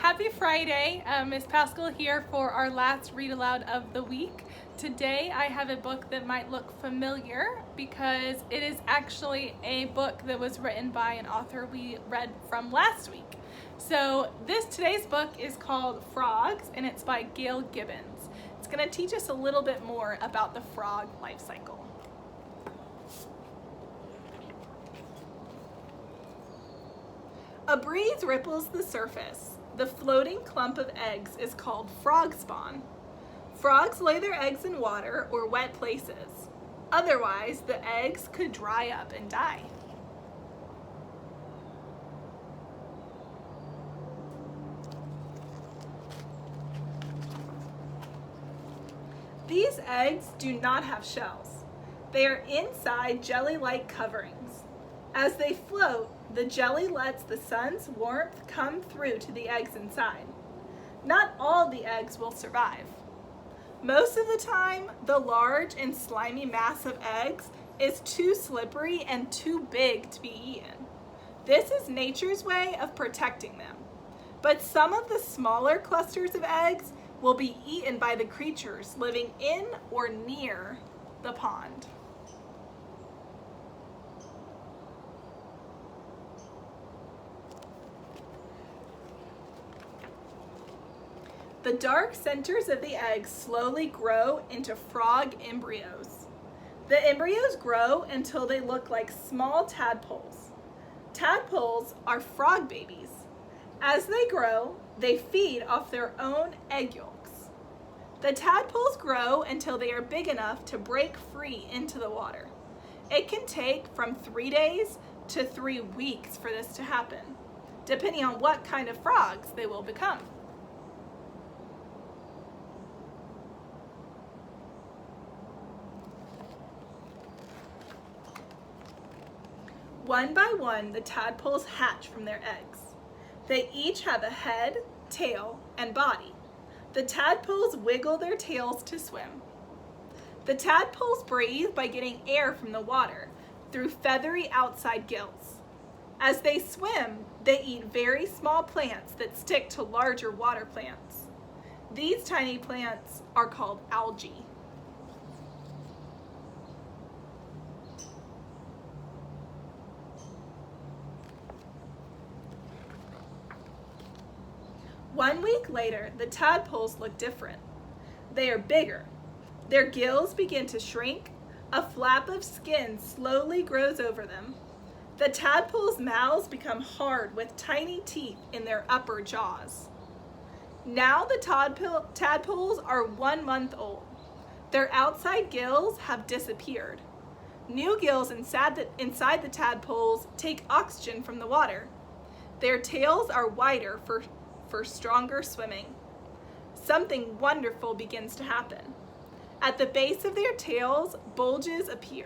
Happy Friday. Miss Pascal here for our last read aloud of the week. Today I have a book that might look familiar because it is actually a book that was written by an author we read from last week. So today's book is called Frogs and it's by Gail Gibbons. It's going to teach us a little bit more about the frog life cycle. A breeze ripples the surface. The floating clump of eggs is called frog spawn. Frogs lay their eggs in water or wet places. Otherwise, the eggs could dry up and die. These eggs do not have shells. They are inside jelly-like coverings. As they float, the jelly lets the sun's warmth come through to the eggs inside. Not all the eggs will survive. Most of the time, the large and slimy mass of eggs is too slippery and too big to be eaten. This is nature's way of protecting them. But some of the smaller clusters of eggs will be eaten by the creatures living in or near the pond. The dark centers of the eggs slowly grow into frog embryos. The embryos grow until they look like small tadpoles. Tadpoles are frog babies. As they grow, they feed off their own egg yolks. The tadpoles grow until they are big enough to break free into the water. It can take from 3 days to 3 weeks for this to happen, depending on what kind of frogs they will become. One by one, the tadpoles hatch from their eggs. They each have a head, tail, and body. The tadpoles wiggle their tails to swim. The tadpoles breathe by getting air from the water through feathery outside gills. As they swim, they eat very small plants that stick to larger water plants. These tiny plants are called algae. One week later, the tadpoles look different. They are bigger. Their gills begin to shrink. A flap of skin slowly grows over them. The tadpoles' mouths become hard with tiny teeth in their upper jaws. Now the tadpoles are 1 month old. Their outside gills have disappeared. New gills inside the tadpoles take oxygen from the water. Their tails are wider for stronger swimming. Something wonderful begins to happen. At the base of their tails, bulges appear.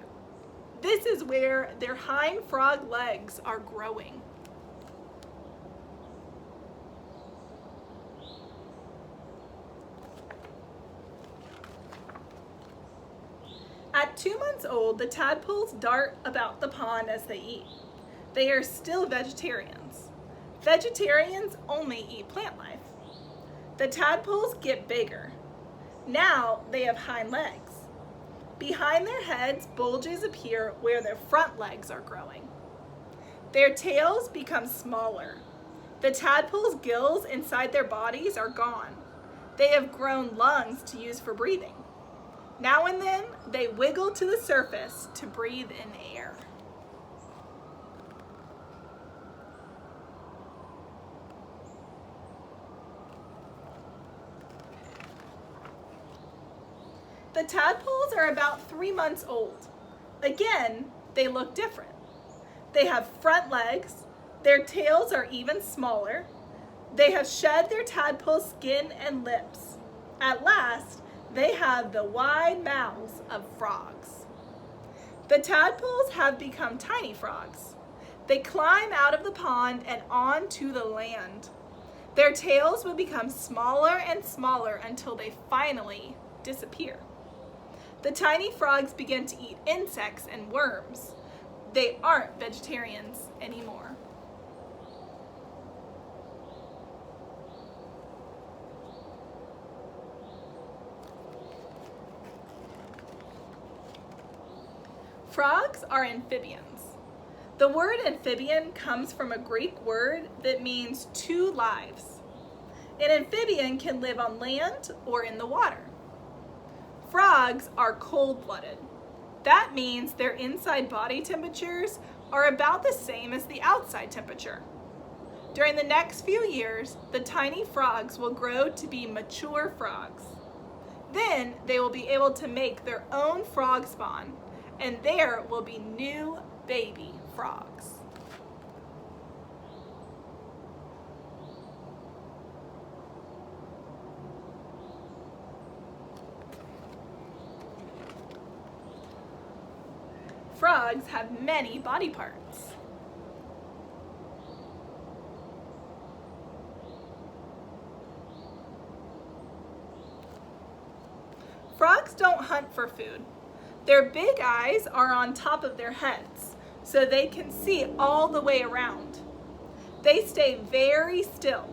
This is where their hind frog legs are growing. At 2 months old, the tadpoles dart about the pond as they eat. They are still vegetarians. Vegetarians only eat plant life. The tadpoles get bigger. Now they have hind legs. Behind their heads, bulges appear where their front legs are growing. Their tails become smaller. The tadpoles' gills inside their bodies are gone. They have grown lungs to use for breathing. Now and then, they wiggle to the surface to breathe in air. The tadpoles are about 3 months old. Again, they look different. They have front legs. Their tails are even smaller. They have shed their tadpole skin and lips. At last, they have the wide mouths of frogs. The tadpoles have become tiny frogs. They climb out of the pond and onto the land. Their tails will become smaller and smaller until they finally disappear. The tiny frogs begin to eat insects and worms. They aren't vegetarians anymore. Frogs are amphibians. The word amphibian comes from a Greek word that means two lives. An amphibian can live on land or in the water. Frogs are cold-blooded. That means their inside body temperatures are about the same as the outside temperature. During the next few years, the tiny frogs will grow to be mature frogs. Then they will be able to make their own frog spawn, and there will be new baby frogs. Frogs have many body parts. Frogs don't hunt for food. Their big eyes are on top of their heads, so they can see all the way around. They stay very still.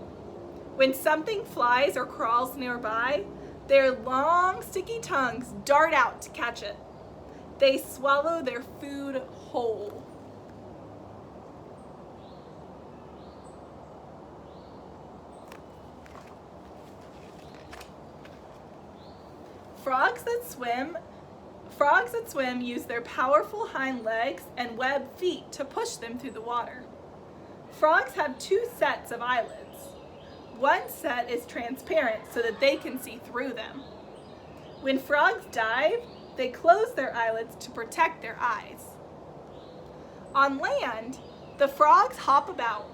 When something flies or crawls nearby, their long, sticky tongues dart out to catch it. They swallow their food whole. Frogs that swim use their powerful hind legs and webbed feet to push them through the water. Frogs have two sets of eyelids. One set is transparent so that they can see through them. When frogs dive, they close their eyelids to protect their eyes. On land, the frogs hop about.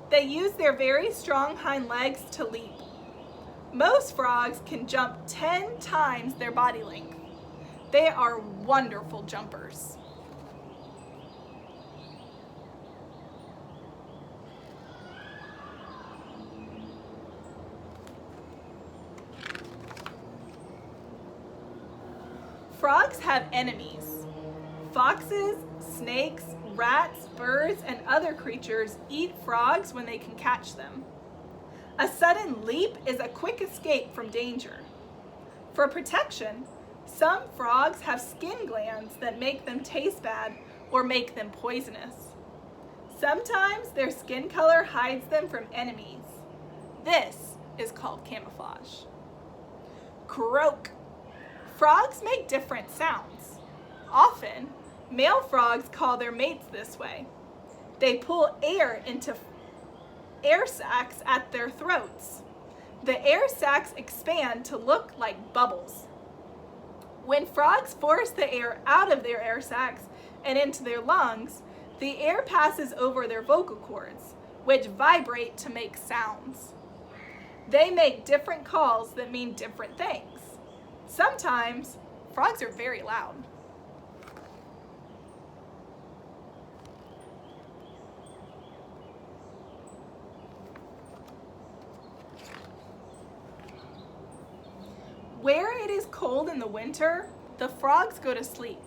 They use their very strong hind legs to leap. Most frogs can jump 10 times their body length. They are wonderful jumpers. Frogs have enemies. Foxes, snakes, rats, birds, and other creatures eat frogs when they can catch them. A sudden leap is a quick escape from danger. For protection, some frogs have skin glands that make them taste bad or make them poisonous. Sometimes their skin color hides them from enemies. This is called camouflage. Croak. Frogs make different sounds. Often, male frogs call their mates this way. They pull air into air sacs at their throats. The air sacs expand to look like bubbles. When frogs force the air out of their air sacs and into their lungs, the air passes over their vocal cords, which vibrate to make sounds. They make different calls that mean different things. Sometimes, frogs are very loud. Where it is cold in the winter, the frogs go to sleep.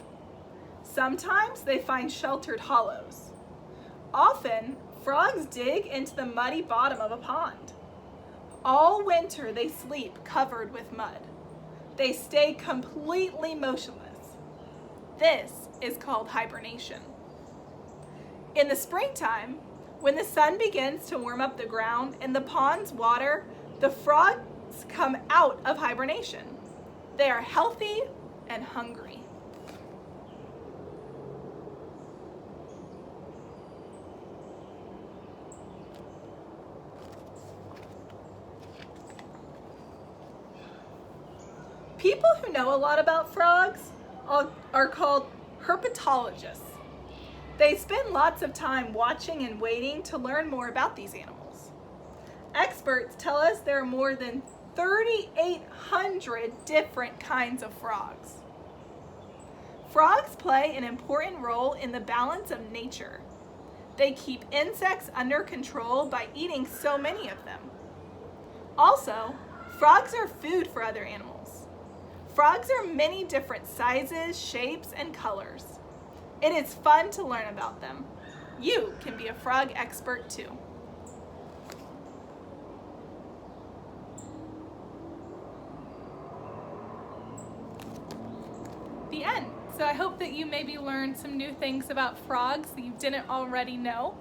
Sometimes they find sheltered hollows. Often, frogs dig into the muddy bottom of a pond. All winter they sleep covered with mud. They stay completely motionless. This is called hibernation. In the springtime, when the sun begins to warm up the ground and the pond's water, the frogs come out of hibernation. They are healthy and hungry. People who know a lot about frogs are called herpetologists. They spend lots of time watching and waiting to learn more about these animals. Experts tell us there are more than 3,800 different kinds of frogs. Frogs play an important role in the balance of nature. They keep insects under control by eating so many of them. Also, frogs are food for other animals. Frogs are many different sizes, shapes, and colors. It is fun to learn about them. You can be a frog expert too. The end. So So I hope that you maybe learned some new things about frogs that you didn't already know.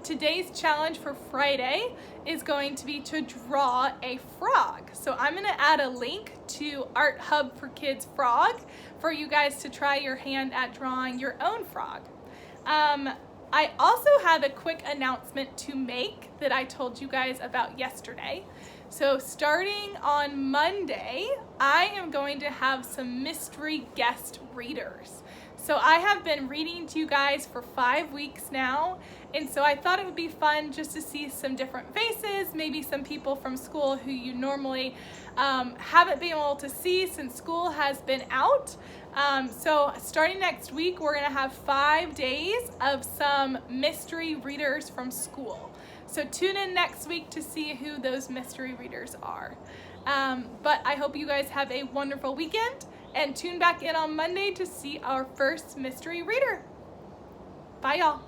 Today's challenge for Friday is going to be to draw a frog. So I'm going to add a link to Art Hub for Kids Frog for you guys to try your hand at drawing your own frog. I also have a quick announcement to make that I told you guys about yesterday. So starting on Monday, I am going to have some mystery guest readers. So I have been reading to you guys for 5 weeks now, and so I thought it would be fun just to see some different faces, maybe some people from school who you normally haven't been able to see since school has been out. So starting next week, we're gonna have 5 days of some mystery readers from school. So tune in next week to see who those mystery readers are. But I hope you guys have a wonderful weekend, and tune back in on Monday to see our first mystery reader. Bye, y'all.